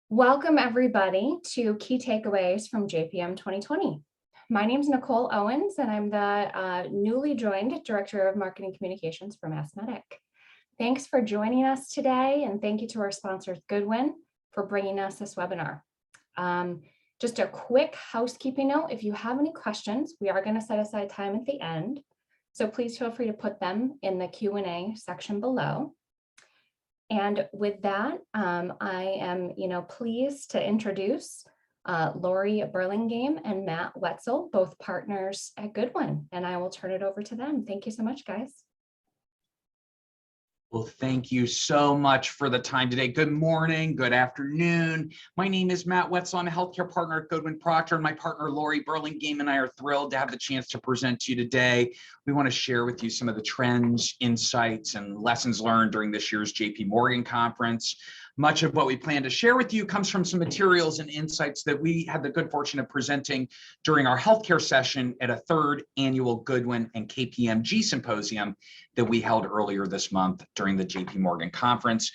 Welcome everybody to Key Takeaways from JPM 2020. My name is Nicole Owens and I'm the newly joined Director of Marketing Communications for MassMEDIC. Thanks for joining us today and thank you to our sponsors Goodwin for bringing us this webinar. Just a quick housekeeping note, if you have any questions, we are going to set aside time at the end. So please feel free to put them in the Q&A section below. And with that, I am, pleased to introduce Lori Burlingame and Matt Wetzel, both partners at Goodwin, and I will turn it over to them. Thank you so much, guys. Well, thank you so much for the time today. Good morning, good afternoon. My name is Matt Wetzel. I'm a healthcare partner at Goodwin Procter, and my partner Lori Burlingame and I are thrilled to have the chance to present to you today. We want to share with you some of the trends, insights, and lessons learned during this year's JP Morgan conference. Much of what we plan to share with you comes from some materials and insights that we had the good fortune of presenting during our healthcare session at a third annual Goodwin and KPMG symposium that we held earlier this month during the JP Morgan conference.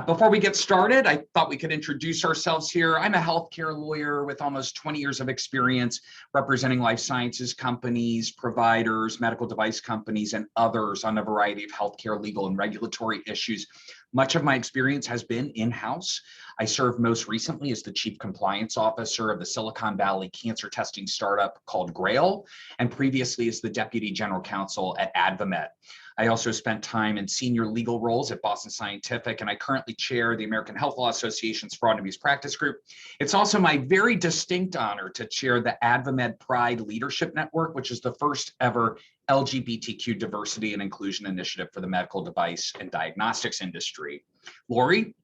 Before we get started, I thought we could introduce ourselves here. I'm a healthcare lawyer with almost 20 years of experience representing life sciences companies, providers, medical device companies, and others on a variety of healthcare, legal, and regulatory issues. Much of my experience has been in-house. I served most recently as the Chief Compliance Officer of the Silicon Valley cancer testing startup called Grail, and previously as the Deputy General Counsel at AdvaMed. I also spent time in senior legal roles at Boston Scientific, and I currently chair the American Health Law Association's Fraud and Abuse Practice Group. It's also my very distinct honor to chair the AdvaMed Pride Leadership Network, which is the first ever LGBTQ diversity and inclusion initiative for the medical device and diagnostics industry. Lori?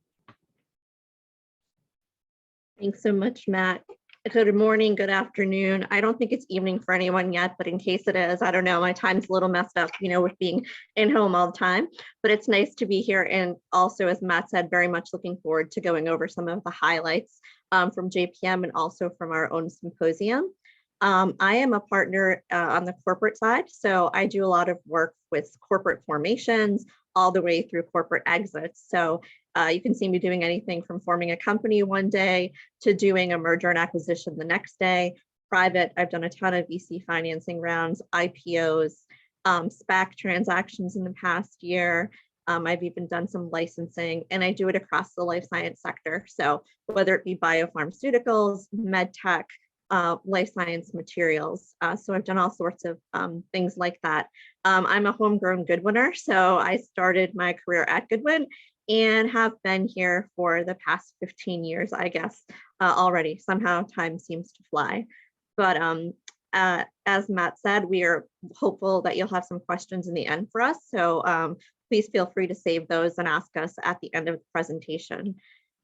Thanks so much, Matt. Good morning, good afternoon. I don't think it's evening for anyone yet, but in case it is, I don't know, my time's a little messed up, with being in home all the time, but it's nice to be here. And also, as Matt said, very much looking forward to going over some of the highlights from JPM and also from our own symposium. I am a partner on the corporate side, so I do a lot of work with corporate formations all the way through corporate exits. So you can see me doing anything from forming a company one day to doing a merger and acquisition the next day. Private, I've done a ton of VC financing rounds, IPOs, SPAC transactions in the past year. I've even done some licensing, and I do it across the life science sector. So whether it be biopharmaceuticals, med tech, life science materials. So I've done all sorts of things like that. I'm a homegrown Goodwinner, so I started my career at Goodwin and have been here for the past 15 years, I guess, already. Somehow time seems to fly. But as Matt said, we are hopeful that you'll have some questions in the end for us. So please feel free to save those and ask us at the end of the presentation.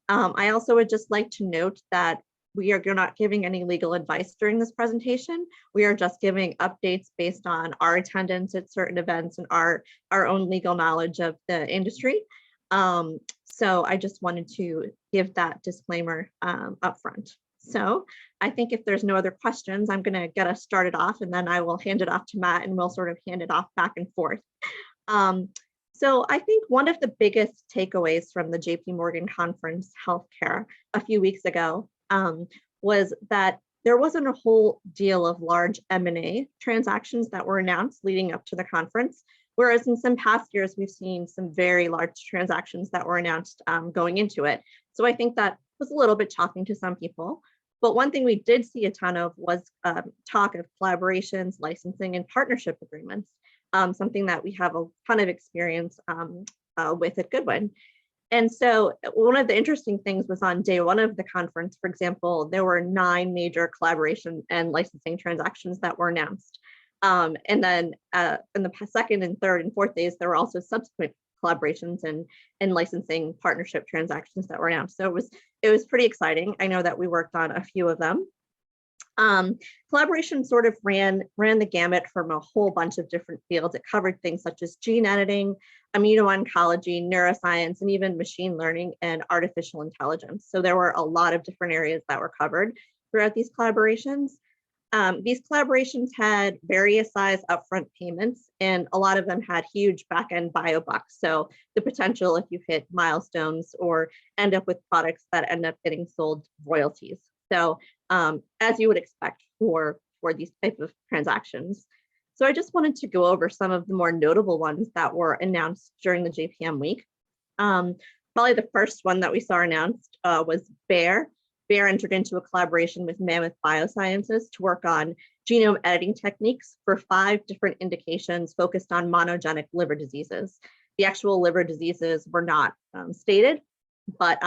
I also would just like to note that you're not giving any legal advice during this presentation. We are just giving updates based on our attendance at certain events and our own legal knowledge of the industry. So I just wanted to give that disclaimer up front. So I think if there's no other questions, I'm going to get us started off, and then I will hand it off to Matt and we'll sort of hand it off back and forth. So I think one of the biggest takeaways from the JP Morgan conference healthcare a few weeks ago was that there wasn't a whole deal of large M&A transactions that were announced leading up to the conference, whereas in some past years, we've seen some very large transactions that were announced going into it. So I think that was a little bit shocking to some people. But one thing we did see a ton of was talk of collaborations, licensing, and partnership agreements, something that we have a ton of experience with at Goodwin. And so one of the interesting things was on day one of the conference, for example, there were 9 major collaboration and licensing transactions that were announced. And then in the second and third and fourth days, there were also subsequent collaborations and licensing partnership transactions that were announced. So it was pretty exciting. I know that we worked on a few of them. Collaboration sort of ran the gamut from a whole bunch of different fields. It covered things such as gene editing, immuno-oncology, neuroscience, and even machine learning and artificial intelligence. So there were a lot of different areas that were covered throughout these collaborations. These collaborations had various size upfront payments, and a lot of them had huge back-end biobucks. So the potential, if you hit milestones or end up with products that end up getting sold, royalties. So as you would expect for these type of transactions. So I just wanted to go over some of the more notable ones that were announced during the JPM week. Probably the first one that we saw announced was Bayer. Bayer entered into a collaboration with Mammoth Biosciences to work on genome editing techniques for 5 different indications focused on monogenic liver diseases. The actual liver diseases were not stated, but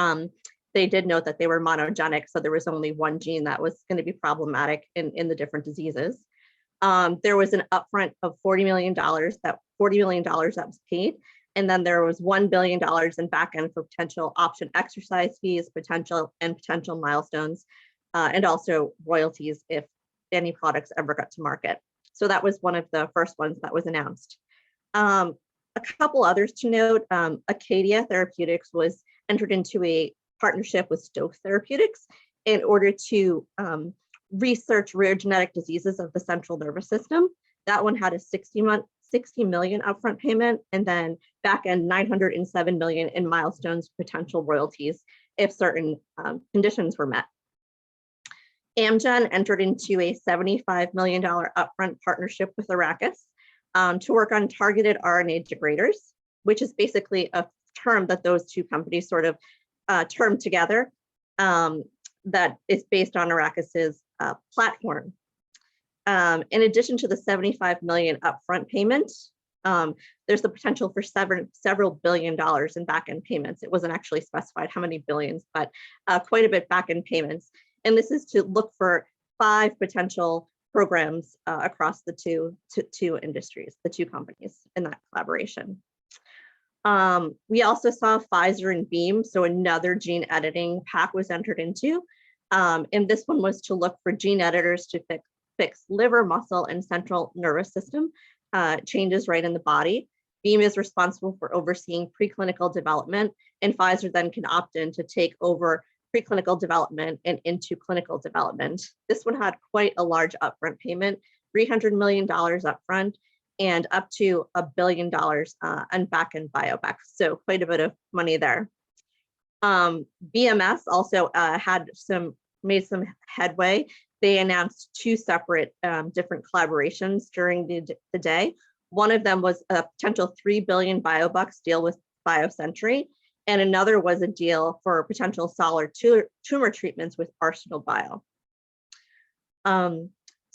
they did note that they were monogenic, so there was only one gene that was going to be problematic in the different diseases. There was an upfront of $40 million that was paid. And then there was $1 billion in back end for potential option exercise fees, potential milestones, and also royalties if any products ever got to market. So that was one of the first ones that was announced. A couple others to note, Acadia Therapeutics was entered into a partnership with Stoke Therapeutics in order to research rare genetic diseases of the central nervous system. That one had a 60 million upfront payment, and then back end 907 million in milestones, potential royalties if certain conditions were met. Amgen entered into a $75 million upfront partnership with Arrakis to work on targeted RNA degraders, which is basically a term that those two companies sort of termed together that is based on Arrakis's platform. In addition to the 75 million upfront payment, there's the potential for several billion dollars in back-end payments. It wasn't actually specified how many billions, but quite a bit back-end payments. And this is to look for 5 potential programs across the two industries, the 2 companies in that collaboration. We also saw Pfizer and Beam, so another gene editing pack was entered into. And this one was to look for gene editors to fix liver, muscle, and central nervous system changes right in the body. Beam is responsible for overseeing preclinical development, and Pfizer then can opt in to take over preclinical development and into clinical development. This one had quite a large upfront payment, $300 million upfront, and up to $1 billion on back-end biobucks. So quite a bit of money there. BMS also made some headway. They announced 2 separate different collaborations during the day. One of them was a potential $3 billion biobucks deal with BioCentury, and another was a deal for potential solid tumor treatments with Arsenal Bio. So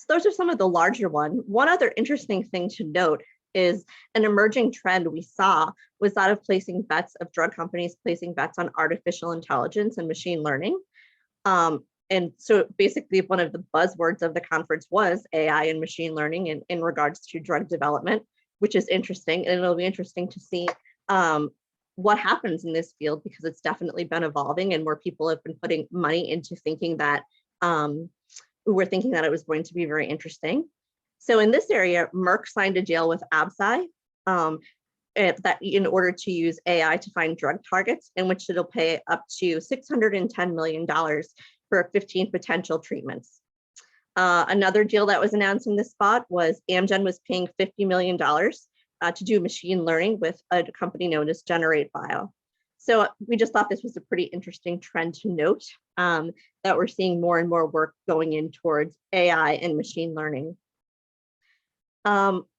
those are some of the larger ones. One other interesting thing to note is an emerging trend we saw was that of drug companies placing bets on artificial intelligence and machine learning. And so basically one of the buzzwords of the conference was AI and machine learning in regards to drug development, which is interesting. And it'll be interesting to see what happens in this field, because it's definitely been evolving and more people have been putting money into thinking that it was going to be very interesting. So in this area, Merck signed a deal with Absci that in order to use AI to find drug targets, in which it'll pay up to $610 million for 15 potential treatments. Another deal that was announced in this spot was Amgen was paying $50 million to do machine learning with a company known as Generate Bio. So we just thought this was a pretty interesting trend to note, that we're seeing more and more work going in towards AI and machine learning.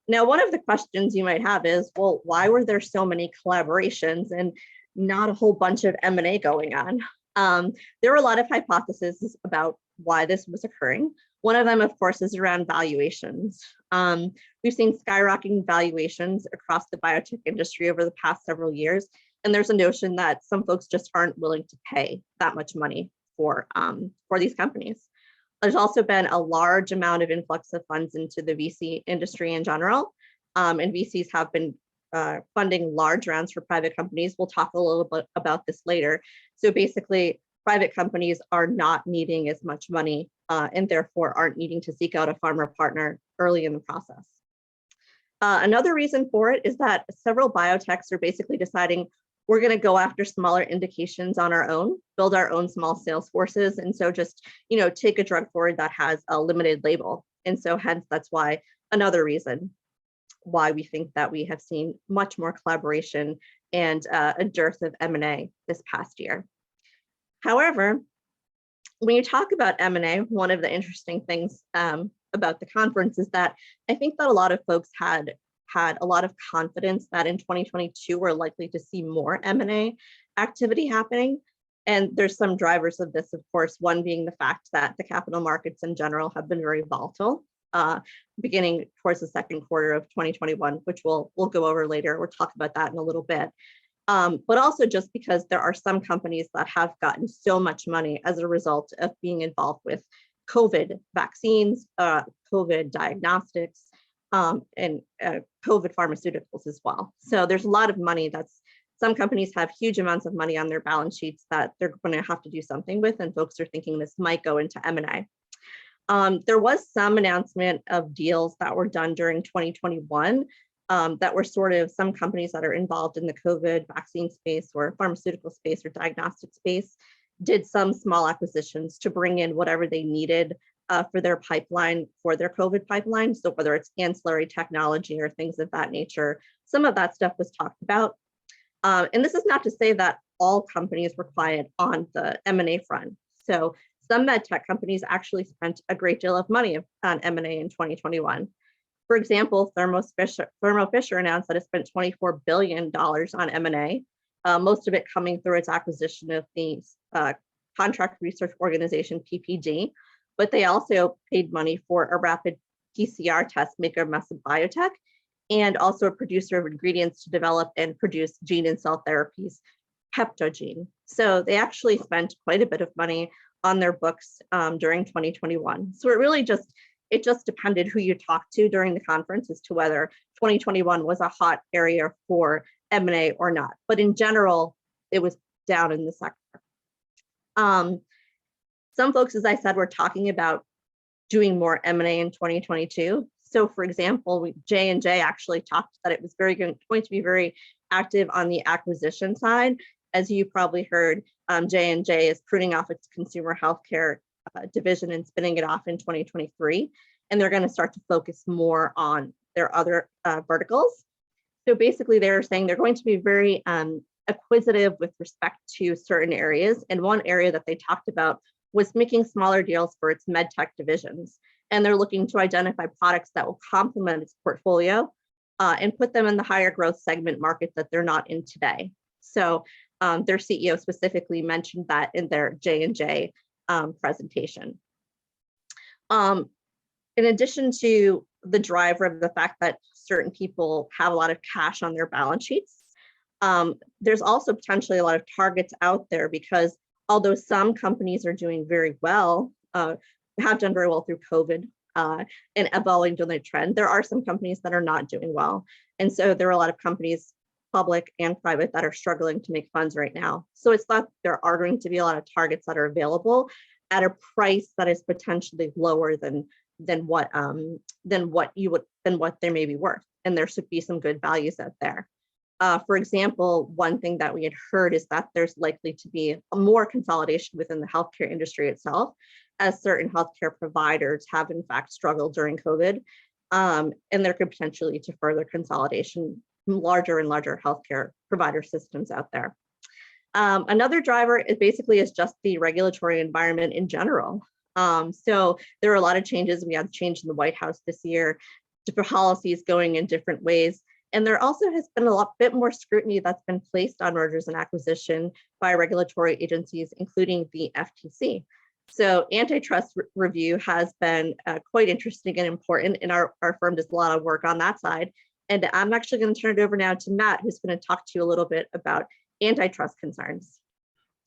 Now, one of the questions you might have is, well, why were there so many collaborations and not a whole bunch of M&A going on? There were a lot of hypotheses about why this was occurring. One of them, of course, is around valuations. We've seen skyrocketing valuations across the biotech industry over the past several years. And there's a notion that some folks just aren't willing to pay that much money for these companies. There's also been a large amount of influx of funds into the VC industry in general. And VCs have been funding large rounds for private companies. We'll talk a little bit about this later. So basically, private companies are not needing as much money and therefore aren't needing to seek out a pharma partner early in the process. Another reason for it is that several biotechs are basically deciding we're going to go after smaller indications on our own, build our own small sales forces. And so just, take a drug forward that has a limited label. And so hence, that's why another reason why we think that we have seen much more collaboration and a dearth of M&A this past year. However, when you talk about M&A, one of the interesting things about the conference is that I think that a lot of folks had a lot of confidence that in 2022, we're likely to see more M&A activity happening. And there's some drivers of this, of course, one being the fact that the capital markets in general have been very volatile, beginning towards the second quarter of 2021, which we'll go over later. We'll talk about that in a little bit. But also just because there are some companies that have gotten so much money as a result of being involved with COVID vaccines, COVID diagnostics, and COVID pharmaceuticals as well. So there's a lot of money some companies have huge amounts of money on their balance sheets that they're going to have to do something with, and folks are thinking this might go into M&A. There was some announcement of deals that were done during 2021 that were sort of some companies that are involved in the COVID vaccine space or pharmaceutical space or diagnostic space did some small acquisitions to bring in whatever they needed for their pipeline, for their COVID pipeline. So whether it's ancillary technology or things of that nature, some of that stuff was talked about. And this is not to say that all companies were quiet on the M&A front. So some med tech companies actually spent a great deal of money on M&A in 2021. For example, Thermo Fisher announced that it spent $24 billion on M&A, most of it coming through its acquisition of the contract research organization, PPG. But they also paid money for a rapid PCR test maker, MassMEDIC, and also a producer of ingredients to develop and produce gene and cell therapies, Peptogene. So they actually spent quite a bit of money on their books during 2021. So it just depended who you talked to during the conference as to whether 2021 was a hot area for M&A or not. But in general, it was down in the sector. Some folks, as I said, were talking about doing more M&A in 2022. So for example, J&J actually talked that it was going to be very active on the acquisition side. As you probably heard, J&J is pruning off its consumer healthcare division and spinning it off in 2023. And they're going to start to focus more on their other verticals. So basically they're saying they're going to be very acquisitive with respect to certain areas. And one area that they talked about was making smaller deals for its med tech divisions. And they're looking to identify products that will complement its portfolio and put them in the higher growth segment market that they're not in today. So their CEO specifically mentioned that in their J&J presentation. In addition to the driver of the fact that certain people have a lot of cash on their balance sheets, there's also potentially a lot of targets out there because although some companies are doing very well, have done very well through COVID and evolving to the trend, there are some companies that are not doing well. And so there are a lot of companies, public and private, that are struggling to make funds right now. So it's thought there are going to be a lot of targets that are available at a price that is potentially lower than what they may be worth. And there should be some good values out there. For example, one thing that we had heard is that there's likely to be more consolidation within the healthcare industry itself, as certain healthcare providers have in fact struggled during COVID. And there could potentially lead to further consolidation, larger and larger healthcare provider systems out there. Another driver is just the regulatory environment in general. So there are a lot of changes. We had change in the White House this year, different policies going in different ways. And there also has been a bit more scrutiny that's been placed on mergers and acquisition by regulatory agencies, including the FTC. So antitrust review has been quite interesting and important, and our firm does a lot of work on that side. And I'm actually going to turn it over now to Matt, who's going to talk to you a little bit about antitrust concerns.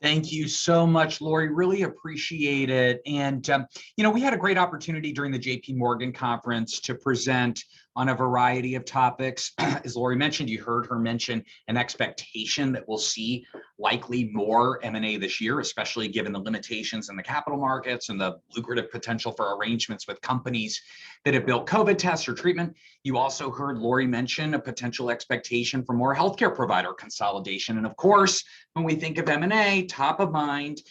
Thank you so much, Lori. Really appreciate it. And, we had a great opportunity during the JP Morgan conference to present on a variety of topics. As Lori mentioned, you heard her mention an expectation that we'll see likely more M&A this year, especially given the limitations in the capital markets and the lucrative potential for arrangements with companies that have built COVID tests or treatment. You also heard Lori mention a potential expectation for more healthcare provider consolidation. And of course, when we think of M&A, top of mind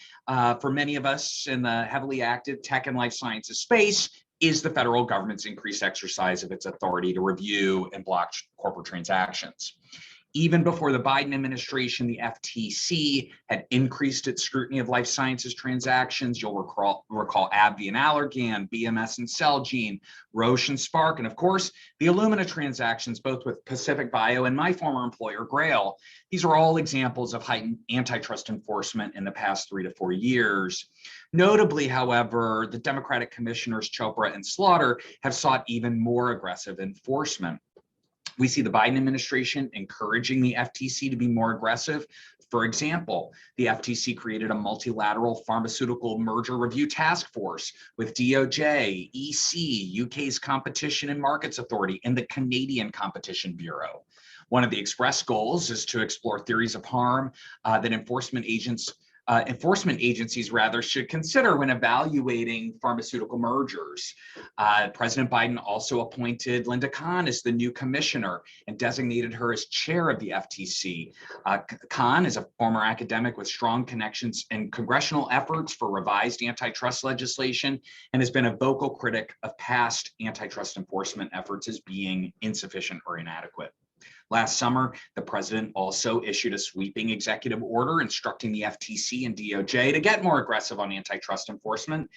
for many of us in the heavily active tech and life sciences space is the federal government's increased exercise of its authority to review and block corporate transactions. Even before the Biden administration, the FTC had increased its scrutiny of life sciences transactions. You'll recall AbbVie and Allergan, BMS and Celgene, Roche and Spark, and of course, the Illumina transactions, both with Pacific Bio and my former employer, Grail. These are all examples of heightened antitrust enforcement in the past 3 to 4 years. Notably, however, the Democratic commissioners Chopra and Slaughter have sought even more aggressive enforcement. We see the Biden administration encouraging the FTC to be more aggressive. For example, the FTC created a multilateral pharmaceutical merger review task force with DOJ, EC, UK's Competition and Markets Authority, and the Canadian Competition Bureau. One of the express goals is to explore theories of harm that enforcement agencies should consider when evaluating pharmaceutical mergers. President Biden also appointed Linda Khan as the new commissioner and designated her as chair of the FTC. Khan is a former academic with strong connections in congressional efforts for revised antitrust legislation and has been a vocal critic of past antitrust enforcement efforts as being insufficient or inadequate. Last summer, the president also issued a sweeping executive order instructing the FTC and DOJ to get more aggressive on antitrust enforcement.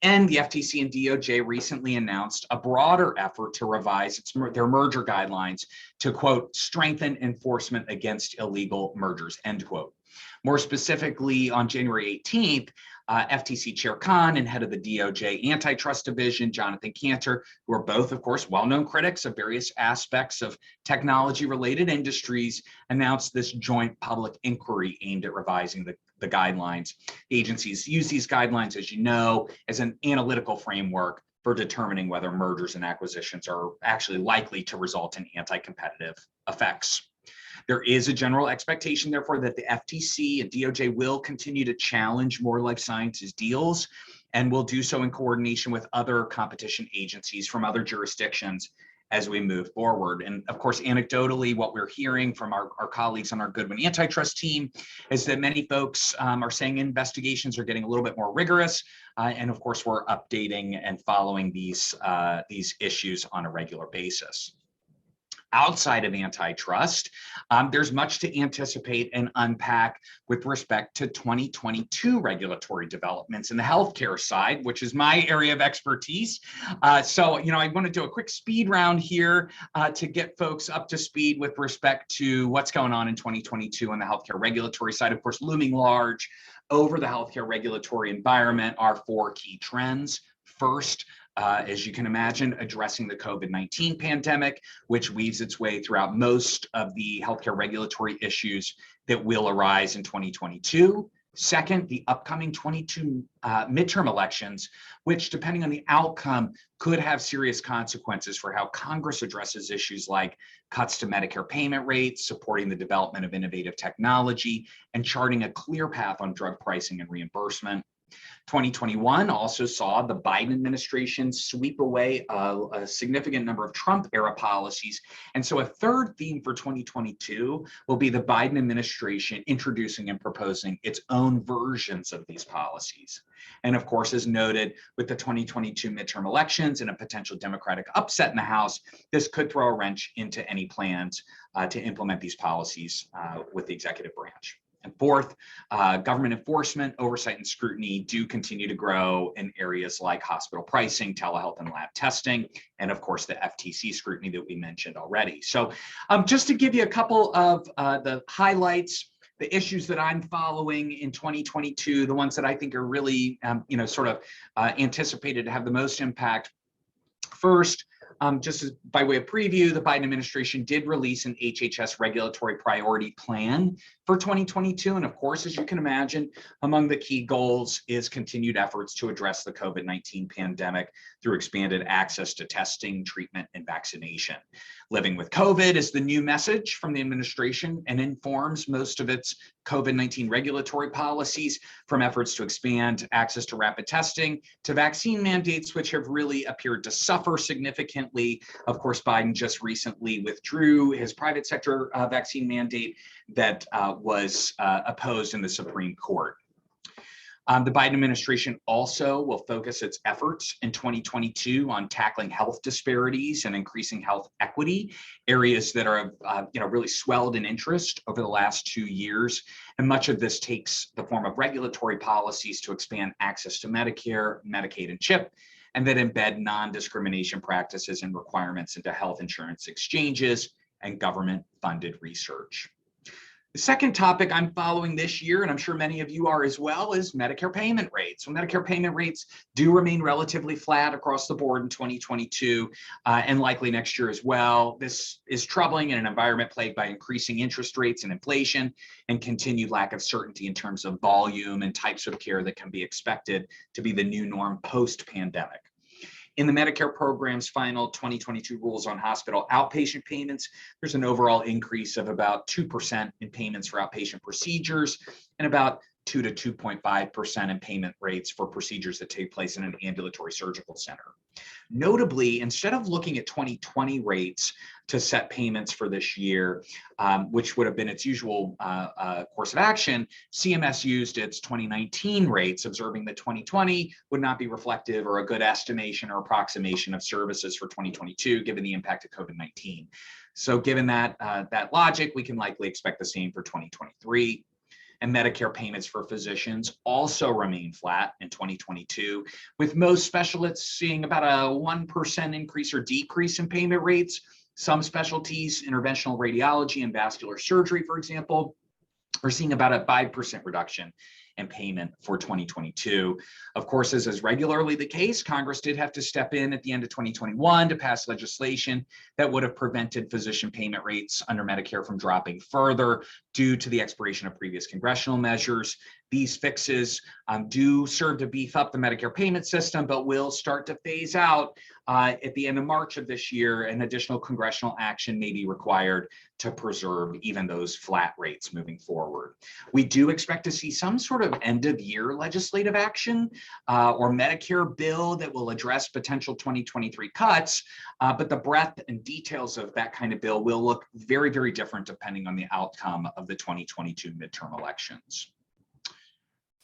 And the FTC and DOJ recently announced a broader effort to revise their merger guidelines to, quote, strengthen enforcement against illegal mergers, end quote. More specifically, on January 18th, FTC Chair Khan and head of the DOJ Antitrust Division, Jonathan Cantor, who are both, of course, well-known critics of various aspects of technology-related industries, announced this joint public inquiry aimed at revising the guidelines. Agencies use these guidelines, as you know, as an analytical framework for determining whether mergers and acquisitions are actually likely to result in anti-competitive effects. There is a general expectation, therefore, that the FTC and DOJ will continue to challenge more life sciences deals and will do so in coordination with other competition agencies from other jurisdictions as we move forward. And of course, anecdotally, what we're hearing from our colleagues on our Goodwin antitrust team is that many folks are saying investigations are getting a little bit more rigorous. And of course, we're updating and following these issues on a regular basis. Outside of antitrust, there's much to anticipate and unpack with respect to 2022 regulatory developments in the healthcare side, which is my area of expertise. So, I want to do a quick speed round here to get folks up to speed with respect to what's going on in 2022 on the healthcare regulatory side. Of course, looming large over the healthcare regulatory environment are 4 key trends. First, as you can imagine, addressing the COVID-19 pandemic, which weaves its way throughout most of the healthcare regulatory issues that will arise in 2022. Second, the upcoming 22 midterm elections, which, depending on the outcome, could have serious consequences for how Congress addresses issues like cuts to Medicare payment rates, supporting the development of innovative technology, and charting a clear path on drug pricing and reimbursement. 2021 also saw the Biden administration sweep away a significant number of Trump-era policies. And so a third theme for 2022 will be the Biden administration introducing and proposing its own versions of these policies. And of course, as noted, with the 2022 midterm elections and a potential Democratic upset in the House, this could throw a wrench into any plans to implement these policies with the executive branch. And fourth, government enforcement, oversight, and scrutiny do continue to grow in areas like hospital pricing, telehealth, and lab testing, and of course, the FTC scrutiny that we mentioned already. So just to give you a couple of the highlights, the issues that I'm following in 2022, the ones that I think are really, anticipated to have the most impact. First, just as by way of preview, the Biden administration did release an HHS regulatory priority plan for 2022. And of course, as you can imagine, among the key goals is continued efforts to address the COVID-19 pandemic through expanded access to testing, treatment, and vaccination. Living with COVID is the new message from the administration and informs most of its COVID-19 regulatory policies, from efforts to expand access to rapid testing to vaccine mandates, which have really appeared to suffer significantly. Of course, Biden just recently withdrew his private sector vaccine mandate that was opposed in the Supreme Court. The Biden administration also will focus its efforts in 2022 on tackling health disparities and increasing health equity, areas that are really swelled in interest over the last 2 years. And much of this takes the form of regulatory policies to expand access to Medicare, Medicaid, and CHIP, and that embed non-discrimination practices and requirements into health insurance exchanges and government-funded research. The second topic I'm following this year, and I'm sure many of you are as well, is Medicare payment rates. So Medicare payment rates do remain relatively flat across the board in 2022 and likely next year as well. This is troubling in an environment plagued by increasing interest rates and inflation and continued lack of certainty in terms of volume and types of care that can be expected to be the new norm post-pandemic. In the Medicare program's final 2022 rules on hospital outpatient payments, there's an overall increase of about 2% in payments for outpatient procedures and about 2 to 2.5% in payment rates for procedures that take place in an ambulatory surgical center. Notably, instead of looking at 2020 rates to set payments for this year, which would have been its usual course of action, CMS used its 2019 rates, observing that 2020 would not be reflective or a good estimation or approximation of services for 2022, given the impact of COVID-19. So given that logic, we can likely expect the same for 2023. And Medicare payments for physicians also remain flat in 2022, with most specialists seeing about a 1% increase or decrease in payment rates. Some specialties, interventional radiology and vascular surgery, for example, are seeing about a 5% reduction in payment for 2022. Of course, as is regularly the case, Congress did have to step in at the end of 2021 to pass legislation that would have prevented physician payment rates under Medicare from dropping further due to the expiration of previous congressional measures. These fixes do serve to beef up the Medicare payment system, but will start to phase out at the end of March of this year, and additional congressional action may be required to preserve even those flat rates moving forward. We do expect to see some sort of end-of-year legislative action or Medicare bill that will address potential 2023 cuts, but the breadth and details of that kind of bill will look very, very different depending on the outcome of the 2022 midterm elections.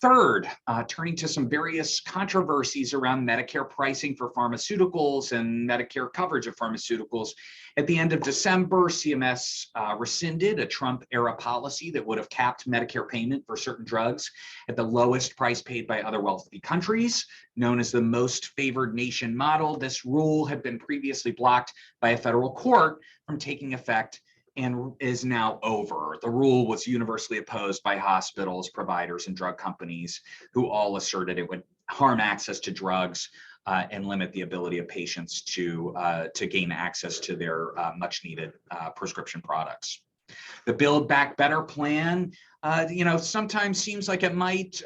Third, turning to some various controversies around Medicare pricing for pharmaceuticals and Medicare coverage of pharmaceuticals. At the end of December, CMS rescinded a Trump-era policy that would have capped Medicare payment for certain drugs at the lowest price paid by other wealthy countries, known as the most favored nation model. This rule had been previously blocked by a federal court from taking effect and is now over. The rule was universally opposed by hospitals, providers, and drug companies, who all asserted it would harm access to drugs and limit the ability of patients to gain access to their much needed prescription products. The Build Back Better plan, sometimes seems like it might,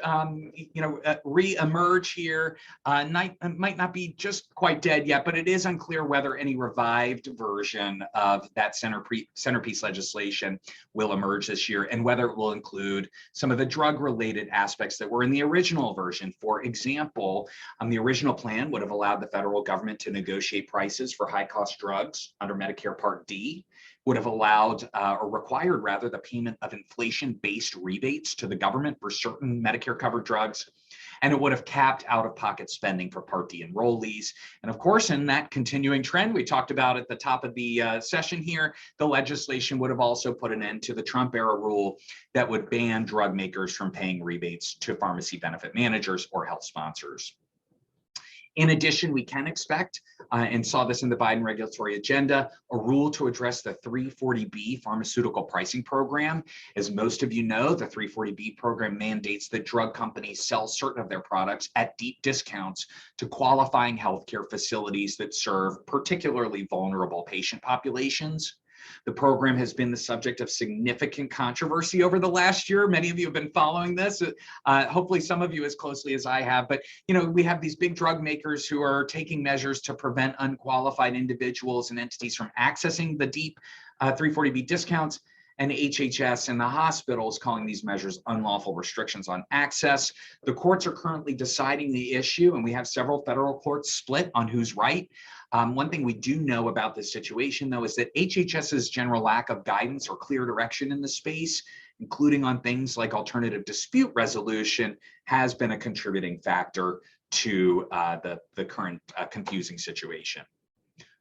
re-emerge here. Might not be just quite dead yet, but it is unclear whether any revived version of that centerpiece legislation will emerge this year, and whether it will include some of the drug-related aspects that were in the original version. For example, the original plan would have allowed the federal government to negotiate prices for high-cost drugs under Medicare Part D, would have allowed or required rather the payment of inflation-based rebates to the government for certain Medicare-covered drugs, and it would have capped out-of-pocket spending for Part D enrollees. And of course, in that continuing trend we talked about at the top of the session here, the legislation would have also put an end to the Trump-era rule that would ban drug makers from paying rebates to pharmacy benefit managers or health sponsors. In addition, we can expect, and saw this in the Biden regulatory agenda, a rule to address the 340B pharmaceutical pricing program. As most of you know, the 340B program mandates that drug companies sell certain of their products at deep discounts to qualifying healthcare facilities that serve particularly vulnerable patient populations. The program has been the subject of significant controversy over the last year. Many of you have been following this, hopefully some of you as closely as I have, but we have these big drug makers who are taking measures to prevent unqualified individuals and entities from accessing the deep 340B discounts, and HHS and the hospitals calling these measures unlawful restrictions on access. The courts are currently deciding the issue, and we have several federal courts split on who's right. One thing we do know about this situation, though, is that HHS's general lack of guidance or clear direction in the space, including on things like alternative dispute resolution, has been a contributing factor to the current confusing situation.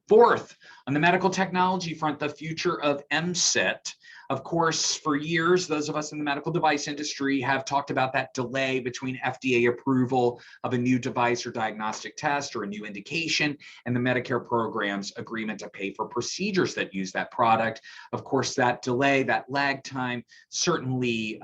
Fourth, on the medical technology front, the future of MCIT. Of course, for years, those of us in the medical device industry have talked about that delay between FDA approval of a new device or diagnostic test or a new indication and the Medicare program's agreement to pay for procedures that use that product. Of course, that delay, that lag time, certainly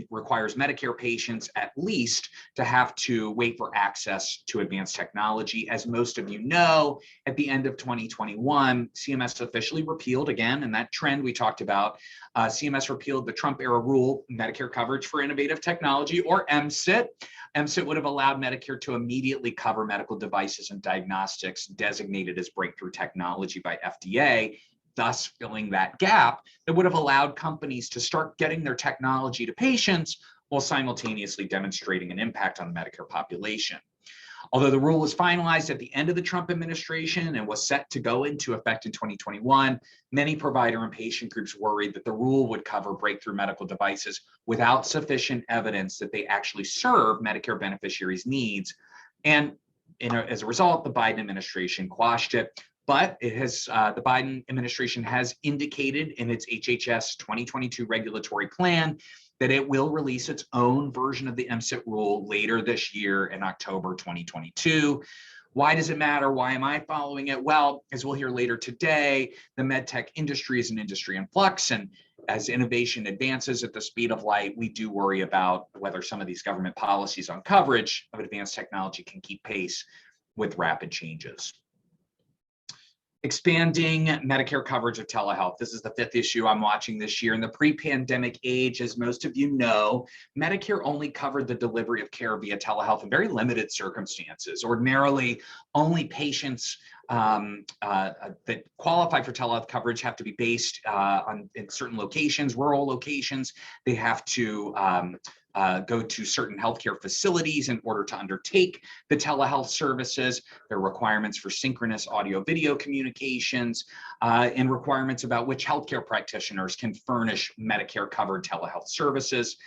requires Medicare patients at least to have to wait for access to advanced technology. As most of you know, at the end of 2021, CMS officially repealed, again, and that trend we talked about, CMS repealed the Trump era rule, Medicare coverage for innovative technology, or MCIT. MCIT would have allowed Medicare to immediately cover medical devices and diagnostics designated as breakthrough technology by FDA, thus filling that gap that would have allowed companies to start getting their technology to patients while simultaneously demonstrating an impact on the Medicare population. Although the rule was finalized at the end of the Trump administration and was set to go into effect in 2021, many provider and patient groups worried that the rule would cover breakthrough medical devices without sufficient evidence that they actually serve Medicare beneficiaries' needs. And as a result, the Biden administration quashed it. But it has the Biden administration has indicated in its HHS 2022 regulatory plan that it will release its own version of the MCIT rule later this year in October 2022. Why does it matter? Why am I following it? Well, as we'll hear later today, the medtech industry is an industry in flux, and as innovation advances at the speed of light, we do worry about whether some of these government policies on coverage of advanced technology can keep pace with rapid changes. Expanding Medicare coverage of telehealth. This is the fifth issue I'm watching this year. In the pre-pandemic age, as most of you know, Medicare only covered the delivery of care via telehealth in very limited circumstances. Ordinarily, only patients that qualify for telehealth coverage have to be based in certain locations, rural locations. They have to go to certain healthcare facilities in order to undertake the telehealth services. There are requirements for synchronous audio-video communications and requirements about which healthcare practitioners can furnish Medicare-covered telehealth services.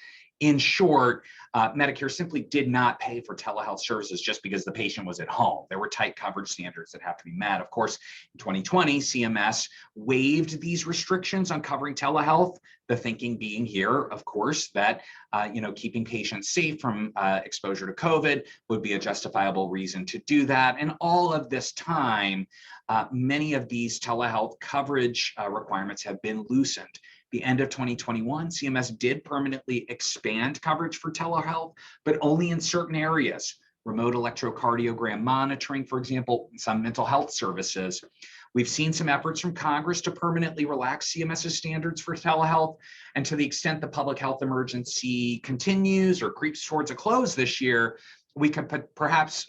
In short, Medicare simply did not pay for telehealth services just because the patient was at home. There were tight coverage standards that have to be met. Of course, in 2020, CMS waived these restrictions on covering telehealth. The thinking being here, of course, that keeping patients safe from exposure to COVID would be a justifiable reason to do that. And all of this time, many of these telehealth coverage requirements have been loosened. The end of 2021, CMS did permanently expand coverage for telehealth, but only in certain areas. Remote electrocardiogram monitoring, for example, some mental health services. We've seen some efforts from Congress to permanently relax CMS's standards for telehealth, and to the extent the public health emergency continues or creeps towards a close this year, we could perhaps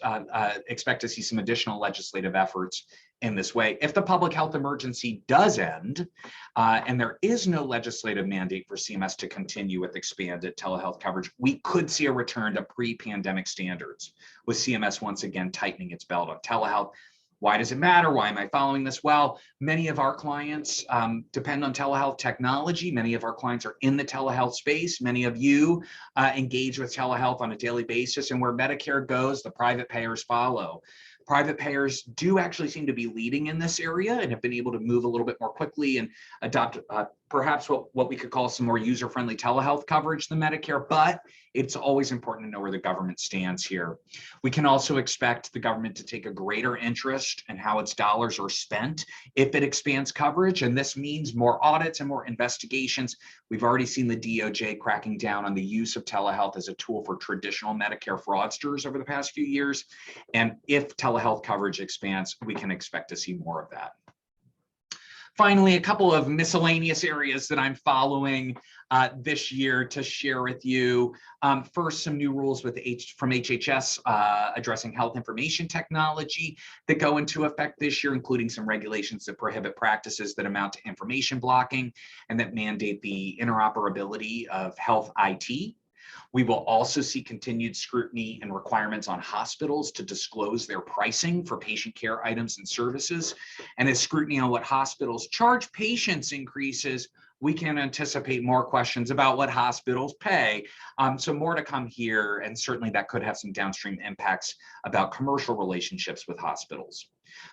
expect to see some additional legislative efforts in this way. If the public health emergency does end, and there is no legislative mandate for CMS to continue with expanded telehealth coverage, we could see a return to pre-pandemic standards, with CMS once again tightening its belt on telehealth. Why does it matter? Why am I following this? Well, many of our clients depend on telehealth technology. Many of our clients are in the telehealth space. Many of you engage with telehealth on a daily basis, and where Medicare goes, the private payers follow. Private payers do actually seem to be leading in this area and have been able to move a little bit more quickly and adopt perhaps what we could call some more user-friendly telehealth coverage than Medicare, but it's always important to know where the government stands here. We can also expect the government to take a greater interest in how its dollars are spent if it expands coverage, and this means more audits and more investigations. We've already seen the DOJ cracking down on the use of telehealth as a tool for traditional Medicare fraudsters over the past few years, and if telehealth coverage expands, we can expect to see more of that. Finally, a couple of miscellaneous areas that I'm following this year to share with you. First, some new rules from HHS addressing health information technology that go into effect this year, including some regulations that prohibit practices that amount to information blocking and that mandate the interoperability of health IT. We will also see continued scrutiny and requirements on hospitals to disclose their pricing for patient care items and services. And as scrutiny on what hospitals charge patients increases, we can anticipate more questions about what hospitals pay. So more to come here, and certainly that could have some downstream impacts about commercial relationships with hospitals.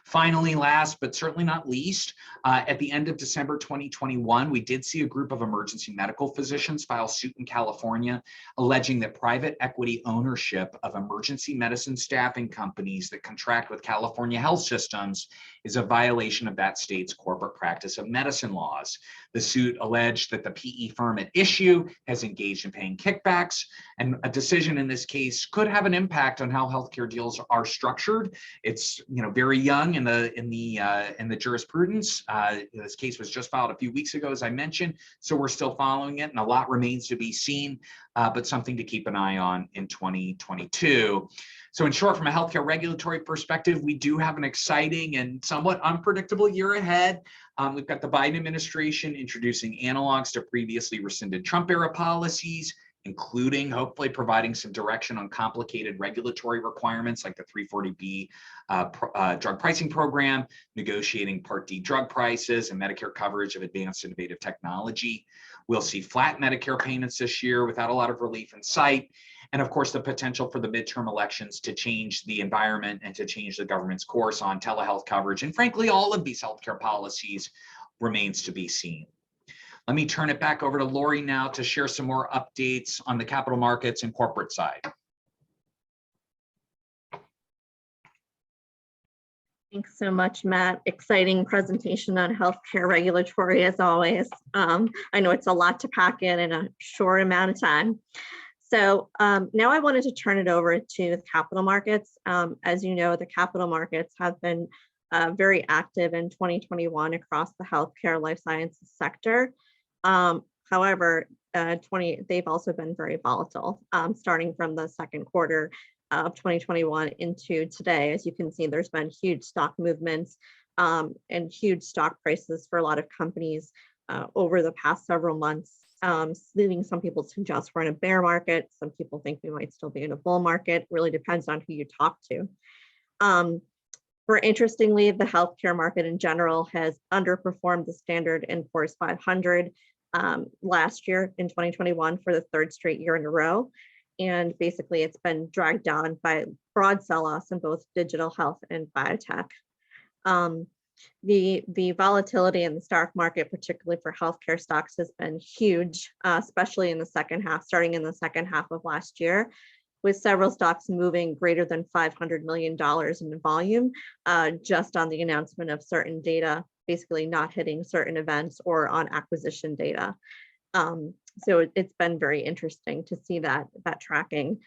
Finally, last but certainly not least, at the end of December 2021, we did see a group of emergency medical physicians file suit in California, alleging that private equity ownership of emergency medicine staffing companies that contract with California health systems is a violation of that state's corporate practice of medicine laws. The suit alleged that the PE firm at issue has engaged in paying kickbacks, and a decision in this case could have an impact on how healthcare deals are structured. It's very young in the jurisprudence. This case was just filed a few weeks ago, as I mentioned, so we're still following it, and a lot remains to be seen, but something to keep an eye on in 2022. So in short, from a healthcare regulatory perspective, we do have an exciting and somewhat unpredictable year ahead. We've got the Biden administration introducing analogs to previously rescinded Trump-era policies, including hopefully providing some direction on complicated regulatory requirements like the 340B drug pricing program, negotiating Part D drug prices, and Medicare coverage of advanced innovative technology. We'll see flat Medicare payments this year without a lot of relief in sight. And of course, the potential for the midterm elections to change the environment and to change the government's course on telehealth coverage. And frankly, all of these healthcare policies remains to be seen. Let me turn it back over to Lori now to share some more updates on the capital markets and corporate side. Thanks so much, Matt. Exciting presentation on healthcare regulatory as always. I know it's a lot to pack in a short amount of time. So now I wanted to turn it over to the capital markets. As you know, the capital markets have been very active in 2021 across the healthcare life sciences sector. However, they've also been very volatile, starting from the second quarter of 2021 into today. As you can see, there's been huge stock movements and huge stock prices for a lot of companies over the past several months, leading some people to suggest we're in a bear market. Some people think we might still be in a bull market. Really depends on who you talk to. Interestingly, the healthcare market in general has underperformed the Standard & Poor's 500 last year in 2021 for the third straight year in a row. And basically, it's been dragged down by broad sell-offs in both digital health and biotech. The volatility in the stock market, particularly for healthcare stocks, has been huge, especially in the second half, starting in the second half of last year, with several stocks moving greater than $500 million in volume just on the announcement of certain data, basically not hitting certain events or on acquisition data. So it's been very interesting to see that tracking.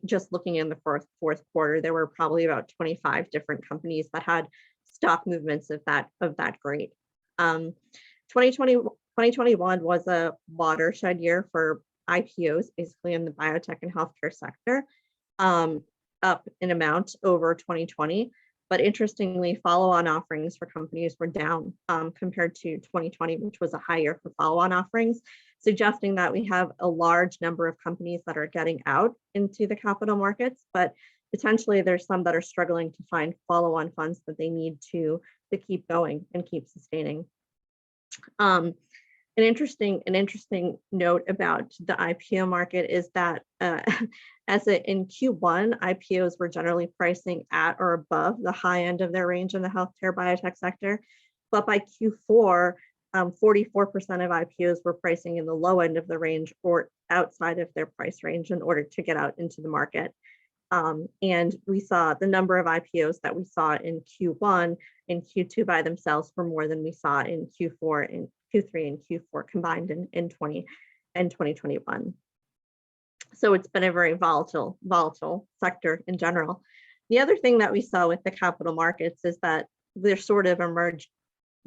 Just looking in the fourth quarter, there were probably about 25 different companies that had stock movements of that great. 2021 was a watershed year for IPOs, basically in the biotech and healthcare sector, up in amount over 2020. But interestingly, follow-on offerings for companies were down compared to 2020, which was a high year for follow-on offerings, suggesting that we have a large number of companies that are getting out into the capital markets, but potentially there's some that are struggling to find follow-on funds that they need to keep going and keep sustaining. An interesting note about the IPO market is that in Q1, IPOs were generally pricing at or above the high end of their range in the healthcare biotech sector. But by Q4, 44% of IPOs were pricing in the low end of the range or outside of their price range in order to get out into the market. And we saw the number of IPOs that we saw in Q1 and Q2 by themselves were more than we saw in Q4 and Q3 and Q4 combined in 2021. So it's been a very volatile sector in general. The other thing that we saw with the capital markets is that they're sort of emerged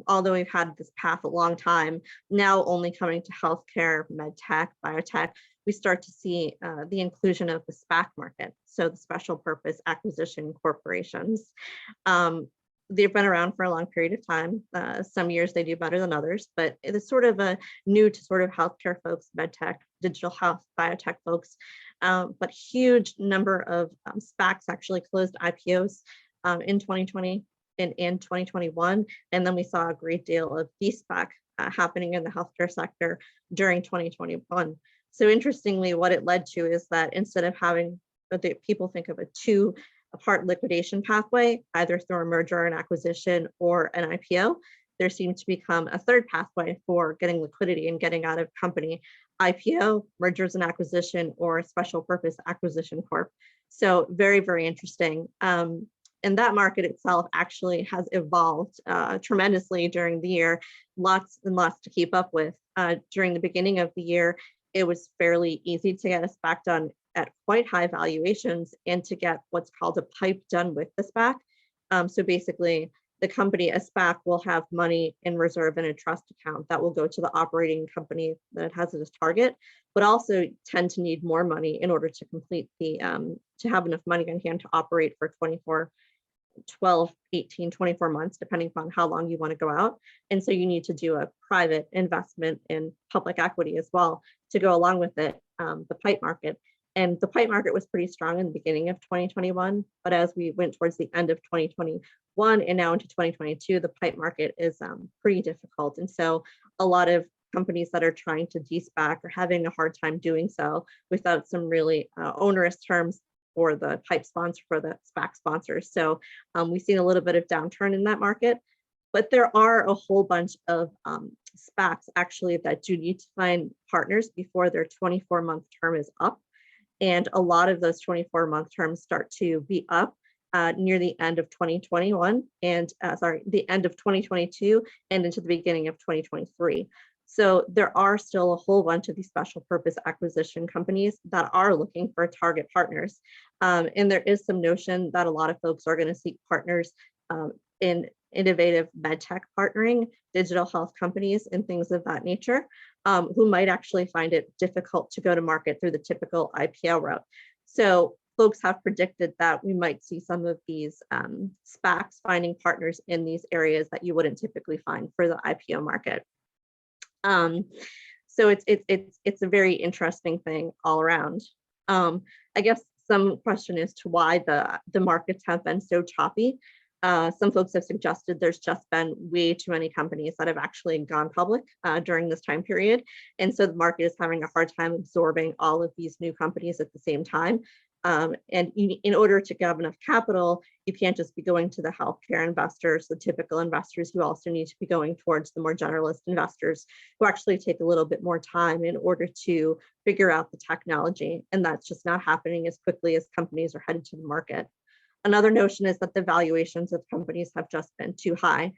although we've had this path a long time, now only coming to healthcare, med tech, biotech, we start to see the inclusion of the SPAC market, so the special purpose acquisition corporations. They've been around for a long period of time. Some years they do better than others, but it is sort of a new to sort of healthcare folks, med tech, digital health, biotech folks, but huge number of SPACs actually closed IPOs in 2020 and in 2021. And then we saw a great deal of de-SPAC happening in the healthcare sector during 2021. So interestingly, what it led to is that instead of having people think of a two-part liquidation pathway, either through a merger or an acquisition or an IPO, there seemed to become a third pathway for getting liquidity and getting out of company: IPO, mergers and acquisition, or special purpose acquisition corp. So very, very interesting. And that market itself actually has evolved tremendously during the year, lots and lots to keep up with. During the beginning of the year, it was fairly easy to get a SPAC done at quite high valuations and to get what's called a PIPE done with the SPAC. So basically, the company, a SPAC, will have money in reserve in a trust account that will go to the operating company that it has as a target, but also tend to need more money in order to complete the, to have enough money on hand to operate for 12, 18, 24 months, depending upon how long you want to go out. And so you need to do a private investment in public equity as well to go along with it, the PIPE market. And the PIPE market was pretty strong in the beginning of 2021, but as we went towards the end of 2021 and now into 2022, the PIPE market is pretty difficult. And so a lot of companies that are trying to de-SPAC are having a hard time doing so without some really onerous terms for the PIPE sponsor, for the SPAC sponsors. So we've seen a little bit of downturn in that market, but there are a whole bunch of SPACs actually that do need to find partners before their 24-month term is up. And a lot of those 24-month terms start to be up near the end of 2021 and the end of 2022 and into the beginning of 2023. So there are still a whole bunch of these special purpose acquisition companies that are looking for target partners. And there is some notion that a lot of folks are going to seek partners in innovative med tech partnering, digital health companies, and things of that nature, who might actually find it difficult to go to market through the typical IPO route. So folks have predicted that we might see some of these SPACs finding partners in these areas that you wouldn't typically find for the IPO market. So it's a very interesting thing all around. I guess some question as to why the markets have been so choppy. Some folks have suggested there's just been way too many companies that have actually gone public during this time period. And so the market is having a hard time absorbing all of these new companies at the same time. And in order to have enough capital, you can't just be going to the healthcare investors, the typical investors. You also need to be going towards the more generalist investors who actually take a little bit more time in order to figure out the technology. And that's just not happening as quickly as companies are headed to the market. Another notion is that the valuations of companies have just been too high,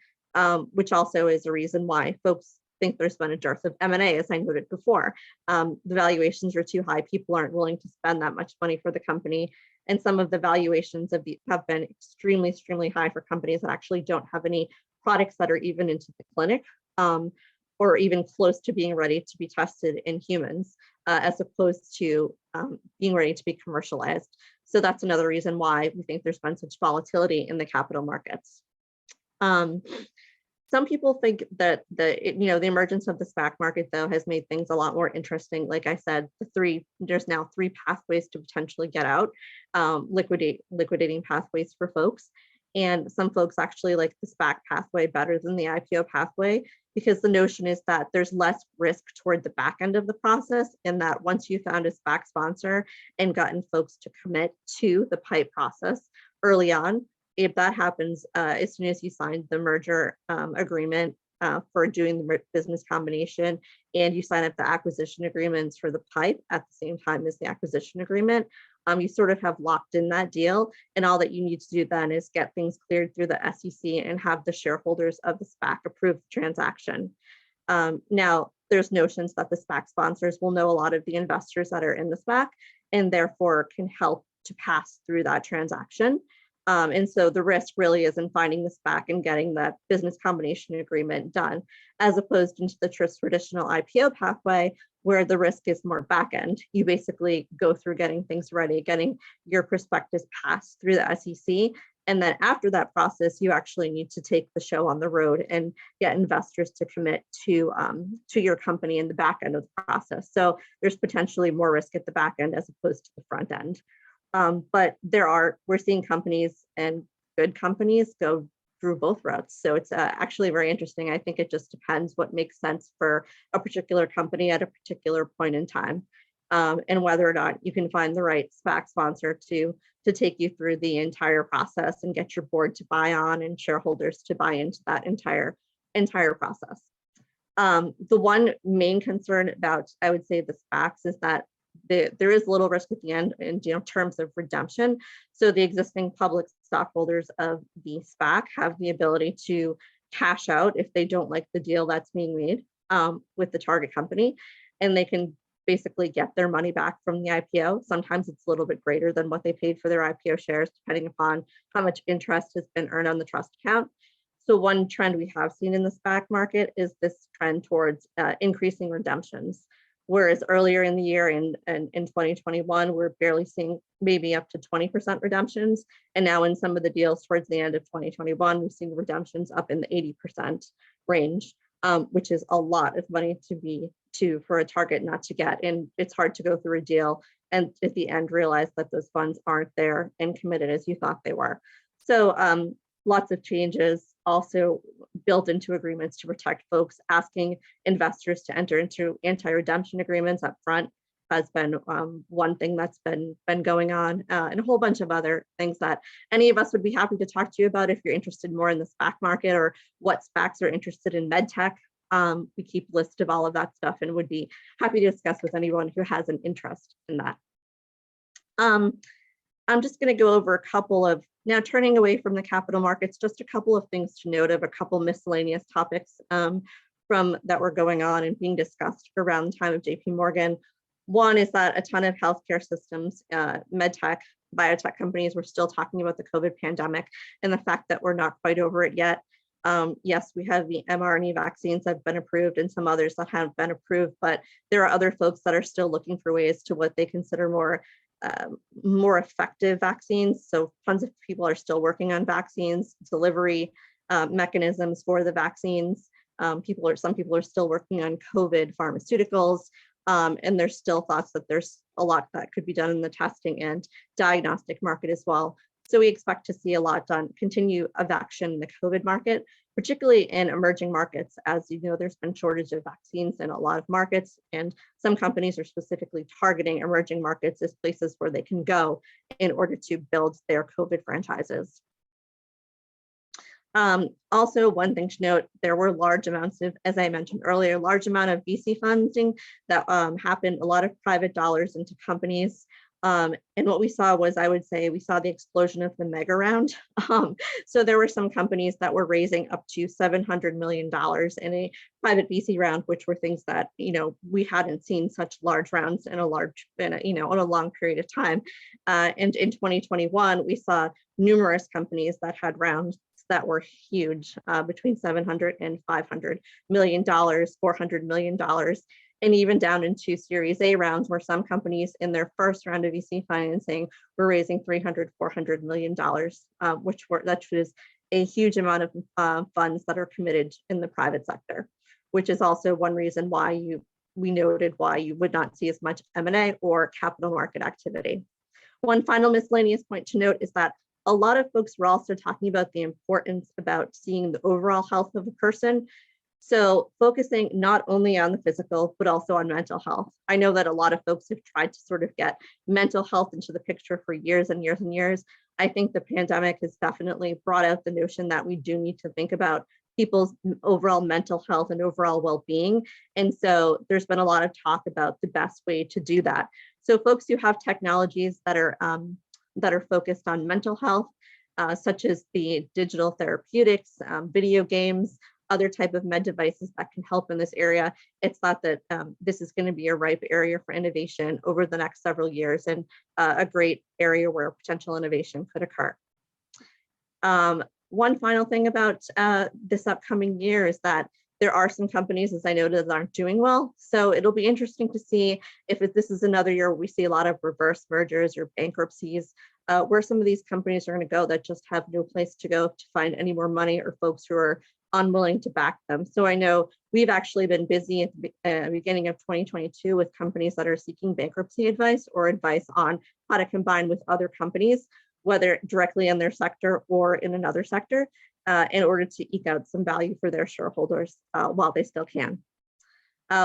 which also is a reason why folks think there's been a dearth of M&A, as I noted before. The valuations are too high. People aren't willing to spend that much money for the company. And some of the valuations have been extremely, extremely high for companies that actually don't have any products that are even into the clinic or even close to being ready to be tested in humans, as opposed to being ready to be commercialized. So that's another reason why we think there's been such volatility in the capital markets. Some people think that the emergence of the SPAC market, though, has made things a lot more interesting. Like I said, there's now three pathways to potentially get out, liquidating pathways for folks. And some folks actually like the SPAC pathway better than the IPO pathway, because the notion is that there's less risk toward the back end of the process, and that once you found a SPAC sponsor and gotten folks to commit to the PIPE process early on, if that happens, as soon as you sign the merger agreement for doing the business combination and you sign up the acquisition agreements for the PIPE at the same time as the acquisition agreement, you sort of have locked in that deal. And all that you need to do then is get things cleared through the SEC and have the shareholders of the SPAC approve the transaction. Now, there's notions that the SPAC sponsors will know a lot of the investors that are in the SPAC and therefore can help to pass through that transaction. And so the risk really is in finding the SPAC and getting that business combination agreement done, as opposed into the traditional IPO pathway, where the risk is more back end. You basically go through getting things ready, getting your prospectus passed through the SEC. And then after that process, you actually need to take the show on the road and get investors to commit to your company in the back end of the process. So there's potentially more risk at the back end as opposed to the front end. But we're seeing companies and good companies go through both routes. So it's actually very interesting. I think it just depends what makes sense for a particular company at a particular point in time, and whether or not you can find the right SPAC sponsor to take you through the entire process and get your board to buy on and shareholders to buy into that entire process. The one main concern about, I would say, the SPACs is that there is little risk at the end in terms of redemption. So the existing public stockholders of the SPAC have the ability to cash out if they don't like the deal that's being made with the target company, and they can basically get their money back from the IPO. Sometimes it's a little bit greater than what they paid for their IPO shares, depending upon how much interest has been earned on the trust account. So one trend we have seen in the SPAC market is this trend towards increasing redemptions. Whereas earlier in the year in 2021, we're barely seeing maybe up to 20% redemptions. And now in some of the deals towards the end of 2021, we've seen redemptions up in the 80% range, which is a lot of money for a target not to get. And it's hard to go through a deal and at the end realize that those funds aren't there and committed as you thought they were. So lots of changes also built into agreements to protect folks. Asking investors to enter into anti-redemption agreements up front has been one thing that's been going on, and a whole bunch of other things that any of us would be happy to talk to you about if you're interested more in the SPAC market or what SPACs are interested in med tech. We keep a list of all of that stuff and would be happy to discuss with anyone who has an interest in that. I'm just going to go over a couple of, now turning away from the capital markets, just a couple of things to note of a couple miscellaneous topics from that were going on and being discussed around the time of JP Morgan. One is that a ton of healthcare systems, med tech, biotech companies were still talking about the COVID pandemic and the fact that we're not quite over it yet. Yes, we have the mRNA vaccines that have been approved and some others that haven't been approved, but there are other folks that are still looking for ways to what they consider more effective vaccines. So tons of people are still working on vaccines, delivery mechanisms for the vaccines. Some people are still working on COVID pharmaceuticals, and there's still thoughts that there's a lot that could be done in the testing and diagnostic market as well. So we expect to see a lot done, continue of action in the COVID market, particularly in emerging markets. As you know, there's been shortage of vaccines in a lot of markets, and some companies are specifically targeting emerging markets as places where they can go in order to build their COVID franchises. Also, one thing to note, there were large amounts of, as I mentioned earlier, large amount of VC funding that happened, a lot of private dollars into companies. And what we saw was, I would say, we saw the explosion of the mega round. So there were some companies that were raising up to $700 million in a private VC round, which were things that, we hadn't seen such large rounds in a long period of time. And in 2021, we saw numerous companies that had rounds that were huge, between $700 and $500 million, $400 million. And even down into Series A rounds, where some companies in their first round of VC financing were raising $300, $400 million, that was a huge amount of funds that are committed in the private sector, which is also one reason why we noted why you would not see as much M&A or capital market activity. One final miscellaneous point to note is that a lot of folks were also talking about the importance about seeing the overall health of a person. So focusing not only on the physical, but also on mental health. I know that a lot of folks have tried to sort of get mental health into the picture for years and years and years. I think the pandemic has definitely brought out the notion that we do need to think about people's overall mental health and overall well-being. And so there's been a lot of talk about the best way to do that. So folks who have technologies that are focused on mental health, such as the digital therapeutics, video games, other type of med devices that can help in this area. It's thought that this is going to be a ripe area for innovation over the next several years, and a great area where potential innovation could occur. One final thing about this upcoming year is that there are some companies, as I noted, that aren't doing well. So it'll be interesting to see if this is another year where we see a lot of reverse mergers or bankruptcies, where some of these companies are going to go that just have no place to go to find any more money, or folks who are unwilling to back them. So I know we've actually been busy at the beginning of 2022 with companies that are seeking bankruptcy advice or advice on how to combine with other companies, whether directly in their sector or in another sector, in order to eke out some value for their shareholders while they still can.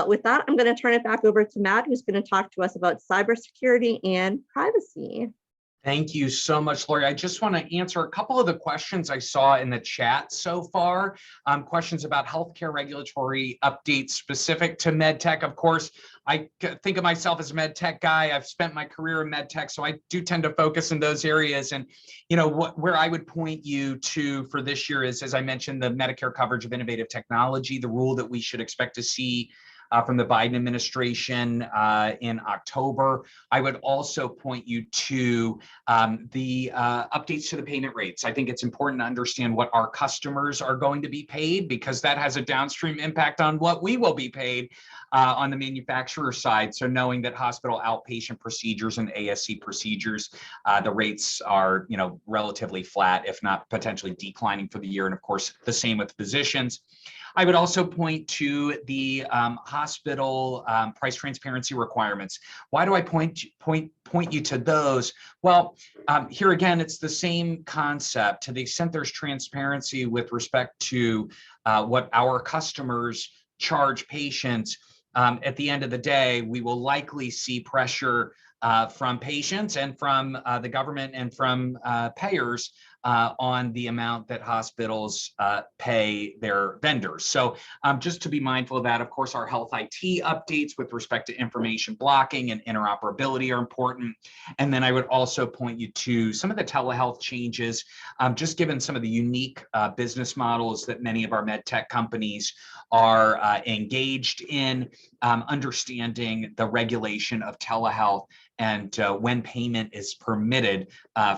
With that, I'm going to turn it back over to Matt, who's going to talk to us about cybersecurity and privacy. Thank you so much, Lori. I just want to answer a couple of the questions I saw in the chat so far. Questions about healthcare regulatory updates specific to MedTech. Of course, I think of myself as a MedTech guy. I've spent my career in MedTech, so I do tend to focus in those areas. And where I would point you to for this year is, as I mentioned, the Medicare coverage of innovative technology, the rule that we should expect to see from the Biden administration in October. I would also point you to the updates to the payment rates. I think it's important to understand what our customers are going to be paid, because that has a downstream impact on what we will be paid on the manufacturer side. So knowing that hospital outpatient procedures and ASC procedures, the rates are relatively flat, if not potentially declining for the year. And of course, the same with physicians. I would also point to the hospital price transparency requirements. Why do I point you to those? Well, here again, it's the same concept. To the extent there's transparency with respect to what our customers charge patients, at the end of the day, we will likely see pressure from patients and from the government and from payers on the amount that hospitals pay their vendors. So just to be mindful of that. Of course, our health IT updates with respect to information blocking and interoperability are important. And then I would also point you to some of the telehealth changes, just given some of the unique business models that many of our med tech companies are engaged in, understanding the regulation of telehealth and when payment is permitted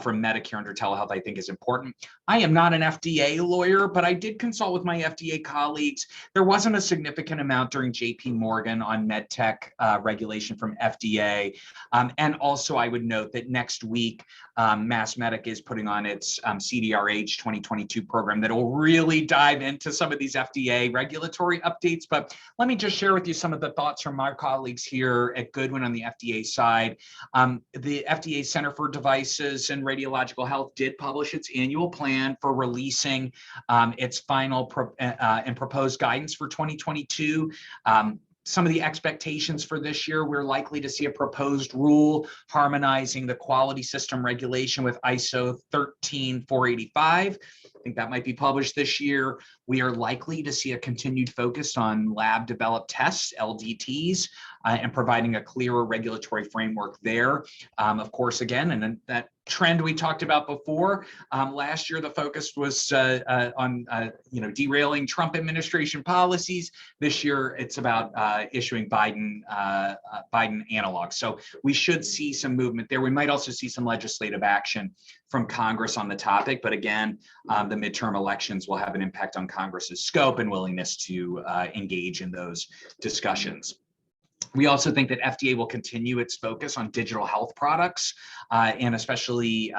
from Medicare under telehealth, I think is important. I am not an FDA lawyer, but I did consult with my FDA colleagues. There wasn't a significant amount during JP Morgan on medtech regulation from FDA. And also I would note that next week, MassMEDIC is putting on its CDRH 2022 program that will really dive into some of these FDA regulatory updates. But let me just share with you some of the thoughts from our colleagues here at Goodwin on the FDA side. The FDA Center for Devices and Radiological Health did publish its annual plan for releasing its final and proposed guidance for 2022. Some of the expectations for this year, we're likely to see a proposed rule harmonizing the quality system regulation with ISO 13485. I think that might be published this year. We are likely to see a continued focus on lab developed tests, LDTs, and providing a clearer regulatory framework there. Of course, again, and that trend we talked about before, last year the focus was on derailing Trump administration policies. This year it's about issuing Biden analogs. So we should see some movement there. We might also see some legislative action from Congress on the topic, but again, the midterm elections will have an impact on Congress's scope and willingness to engage in those discussions. We also think that FDA will continue its focus on digital health products and especially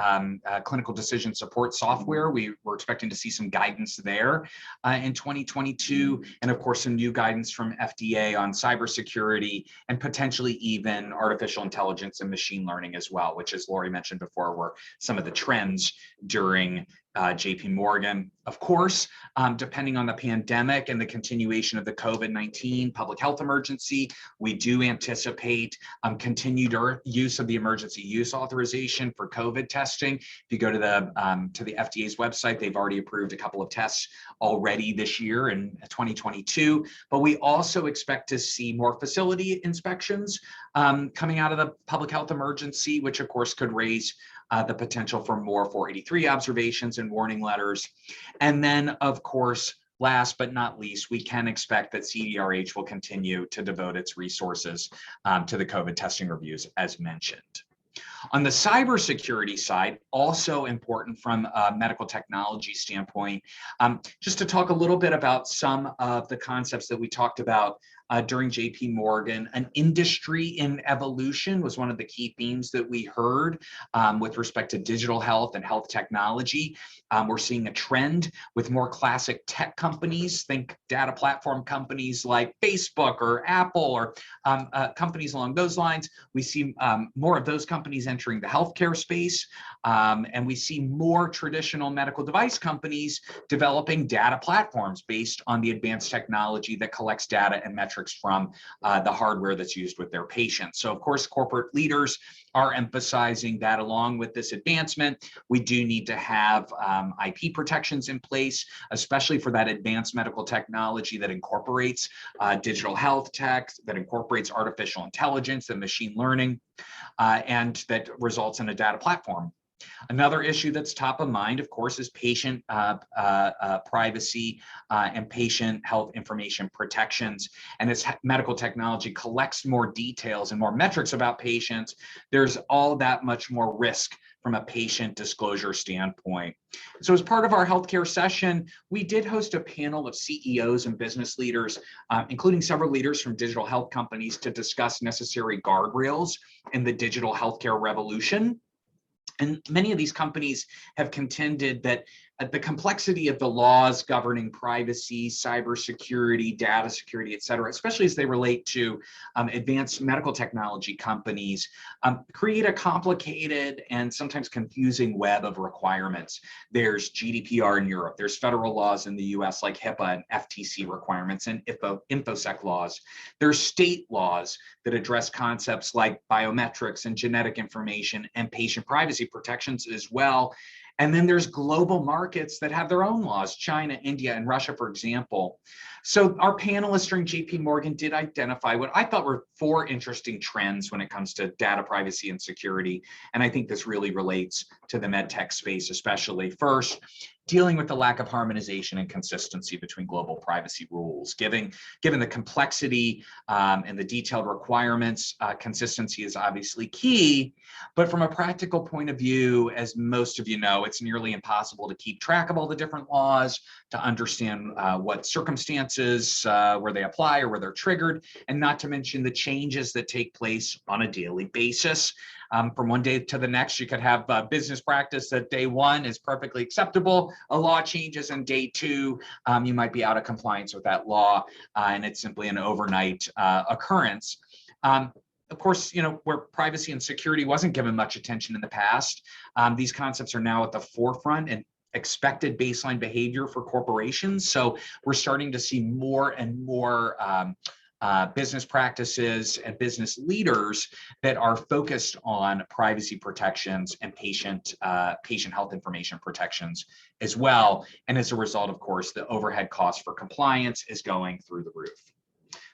clinical decision support software. We're expecting to see some guidance there in 2022. And of course, some new guidance from FDA on cybersecurity and potentially even artificial intelligence and machine learning as well, which, as Lori mentioned before, were some of the trends during JP Morgan. Of course, depending on the pandemic and the continuation of the COVID-19 public health emergency, we do anticipate continued use of the emergency use authorization for COVID testing. If you go to the FDA's website, they've already approved a couple of tests already this year in 2022. But we also expect to see more facility inspections coming out of the public health emergency, which of course could raise the potential for more 483 observations and warning letters. And then, of course, last but not least, we can expect that CDRH will continue to devote its resources to the COVID testing reviews, as mentioned. On the cybersecurity side, also important from a medical technology standpoint, just to talk a little bit about some of the concepts that we talked about during JP Morgan. An industry in evolution was one of the key themes that we heard with respect to digital health and health technology. We're seeing a trend with more classic tech companies, think data platform companies like Facebook or Apple or companies along those lines. We see more of those companies entering the healthcare space, and we see more traditional medical device companies developing data platforms based on the advanced technology that collects data and metrics from the hardware that's used with their patients. So of course, corporate leaders are emphasizing that along with this advancement, we do need to have IP protections in place, especially for that advanced medical technology that incorporates digital health tech, that incorporates artificial intelligence and machine learning, and that results in a data platform. Another issue that's top of mind, of course, is patient privacy and patient health information protections. And as medical technology collects more details and more metrics about patients, there's all that much more risk from a patient disclosure standpoint. So as part of our healthcare session, we did host a panel of CEOs and business leaders, including several leaders from digital health companies, to discuss necessary guardrails in the digital healthcare revolution. And many of these companies have contended that the complexity of the laws governing privacy, cybersecurity, data security, et cetera, especially as they relate to advanced medical technology companies, create a complicated and sometimes confusing web of requirements. There's GDPR in Europe, there's federal laws in the US like HIPAA and FTC requirements and InfoSec laws. There's state laws that address concepts like biometrics and genetic information and patient privacy protections as well. And then there's global markets that have their own laws, China, India, and Russia, for example. So our panelists during JP Morgan did identify what I thought were 4 interesting trends when it comes to data privacy and security. And I think this really relates to the med tech space, especially. First, dealing with the lack of harmonization and consistency between global privacy rules. Given the complexity and the detailed requirements, consistency is obviously key. But from a practical point of view, as most of you know, it's nearly impossible to keep track of all the different laws, to understand what circumstances, where they apply or where they're triggered, and not to mention the changes that take place on a daily basis. From one day to the next, you could have business practice that day 1 is perfectly acceptable. A law changes and day 2, you might be out of compliance with that law, and it's simply an overnight occurrence. Of course, where privacy and security wasn't given much attention in the past, these concepts are now at the forefront and expected baseline behavior for corporations. So we're starting to see more and more business practices and business leaders that are focused on privacy protections and patient health information protections as well. And as a result, of course, the overhead cost for compliance is going through the roof.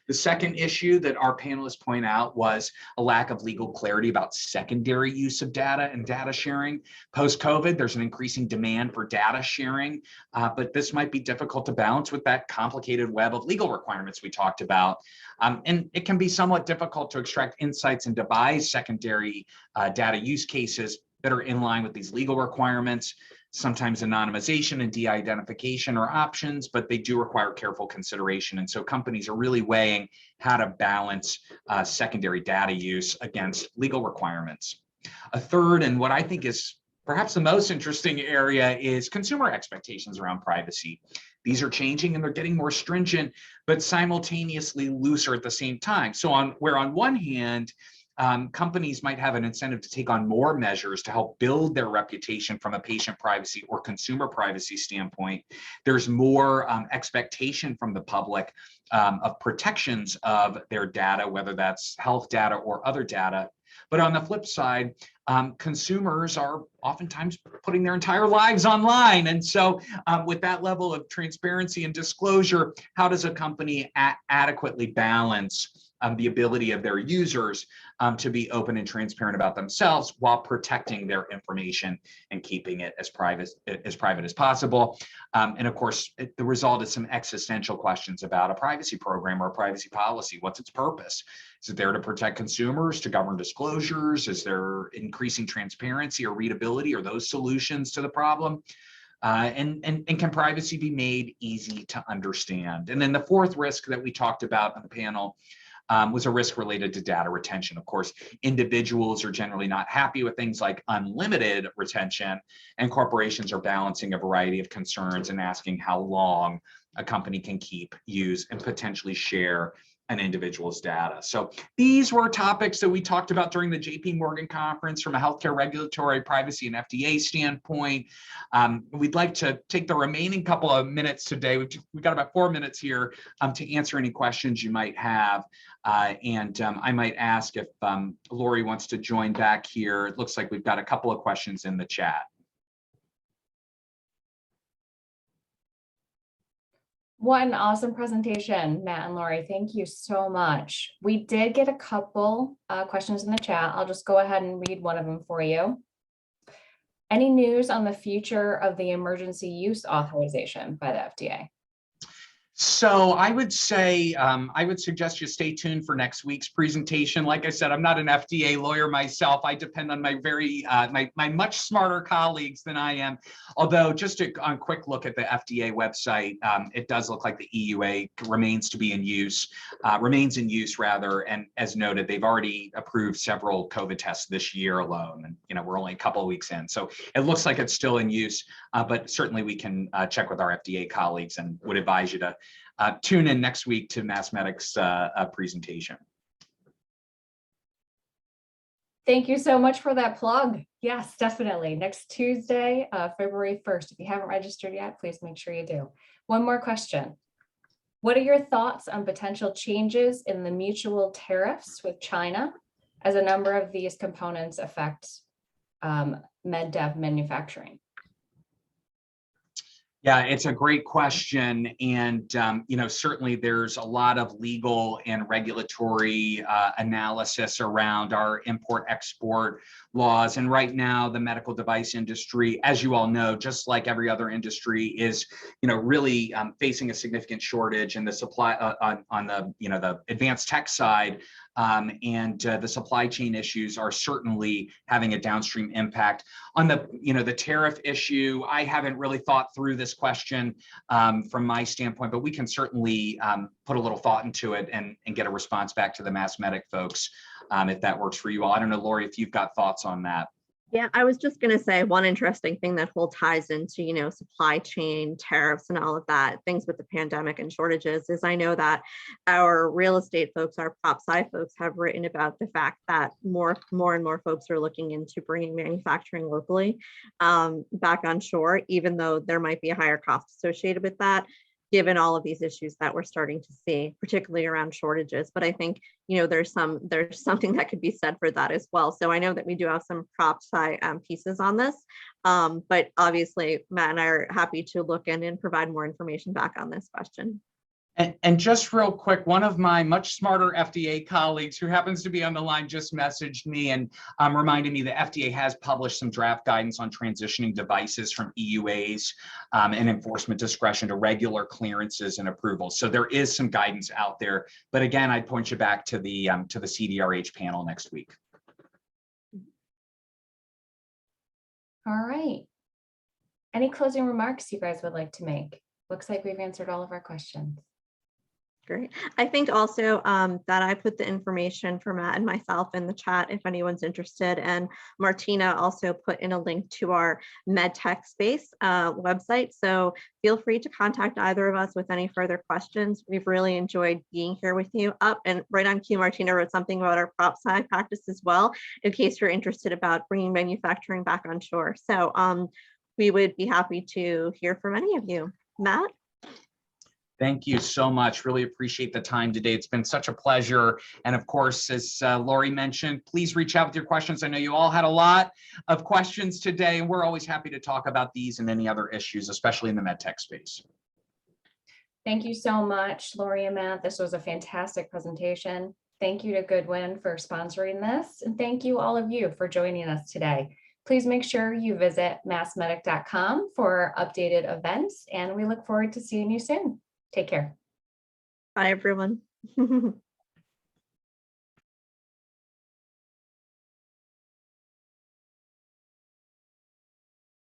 The second issue that our panelists point out was a lack of legal clarity about secondary use of data and data sharing. Post-COVID, there's an increasing demand for data sharing, but this might be difficult to balance with that complicated web of legal requirements we talked about. And it can be somewhat difficult to extract insights and devise secondary data use cases that are in line with these legal requirements. Sometimes anonymization and de-identification are options, but they do require careful consideration. And so companies are really weighing how to balance secondary data use against legal requirements. A third, and what I think is perhaps the most interesting area, is consumer expectations around privacy. These are changing and they're getting more stringent, but simultaneously looser at the same time. So on one hand, companies might have an incentive to take on more measures to help build their reputation from a patient privacy or consumer privacy standpoint. There's more expectation from the public of protections of their data, whether that's health data or other data. But on the flip side, consumers are oftentimes putting their entire lives online. And so with that level of transparency and disclosure, how does a company adequately balance the ability of their users to be open and transparent about themselves while protecting their information and keeping it as private as possible. And of course, the result is some existential questions about a privacy program or a privacy policy. What's its purpose? Is it there to protect consumers, to govern disclosures? Is there increasing transparency or readability? Are those solutions to the problem? And can privacy be made easy to understand? And then the fourth risk that we talked about on the panel was a risk related to data retention. Of course, individuals are generally not happy with things like unlimited retention, and corporations are balancing a variety of concerns and asking how long a company can keep, use, and potentially share an individual's data. So these were topics that we talked about during the JP Morgan conference from a healthcare regulatory, privacy, and FDA standpoint. We'd like to take the remaining couple of minutes today. We've got about 4 minutes here to answer any questions you might have. I might ask if Lori wants to join back here. It looks like we've got a couple of questions in the chat. What an awesome presentation, Matt and Lori. Thank you so much. We did get a couple questions in the chat. I'll just go ahead and read one of them for you. Any news on the future of the emergency use authorization by the FDA? So I would say, I would suggest you stay tuned for next week's presentation. Like I said, I'm not an FDA lawyer myself. I depend on my my much smarter colleagues than I am. Although just a quick look at the FDA website, it does look like the EUA remains in use rather. And as noted, they've already approved several COVID tests this year alone. And we're only a couple of weeks in, so it looks like it's still in use. But certainly we can check with our FDA colleagues, and would advise you to tune in next week to MassMEDIC's presentation. Thank you so much for that plug. Yes, definitely. Next Tuesday, February 1st. If you haven't registered yet, please make sure you do. One more question. What are your thoughts on potential changes in the mutual tariffs with China, as a number of these components affect med dev manufacturing? Yeah, it's a great question. And, certainly there's a lot of legal and regulatory analysis around our import-export laws. And right now, the medical device industry, as you all know, just like every other industry, is, really facing a significant shortage in the supply on the advanced tech side. The supply chain issues are certainly having a downstream impact on the tariff issue. I haven't really thought through this question from my standpoint, but we can certainly put a little thought into it and get a response back to the MassMEDIC folks if that works for you all. I don't know, Lori, if you've got thoughts on that. Yeah, I was just going to say one interesting thing that whole ties into, supply chain tariffs and all of that, things with the pandemic and shortages, is I know that our real estate folks, our prop sci folks, have written about the fact that more and more folks are looking into bringing manufacturing locally back on shore, even though there might be a higher cost associated with that, given all of these issues that we're starting to see, particularly around shortages. But I think, there's something that could be said for that as well. So I know that we do have some prop sci pieces on this, but obviously Matt and I are happy to look in and provide more information back on this question. And just real quick, one of my much smarter FDA colleagues who happens to be on the line just messaged me and reminded me that FDA has published some draft guidance on transitioning devices from EUAs and enforcement discretion to regular clearances and approvals. So there is some guidance out there. But again, I'd point you back to the CDRH panel next week. All right. Any closing remarks you guys would like to make? Looks like we've answered all of our questions. Great. I think also that I put the information for Matt and myself in the chat if anyone's interested, and Martina also put in a link to our MedTech Space website. So feel free to contact either of us with any further questions. We've really enjoyed being here with you. And right on cue, Martina wrote something about our prop sci practice as well, in case you're interested about bringing manufacturing back on shore. So we would be happy to hear from any of you. Matt? Thank you so much. Really appreciate the time today. It's been such a pleasure. And of course, as Lori mentioned, please reach out with your questions. I know you all had a lot of questions today, and we're always happy to talk about these and any other issues, especially in the medtech space. Thank you so much, Lori and Matt. This was a fantastic presentation. Thank you to Goodwin for sponsoring this. And thank you all of you for joining us today. Please make sure you visit massmedic.com for updated events, and we look forward to seeing you soon. Take care. Bye, everyone.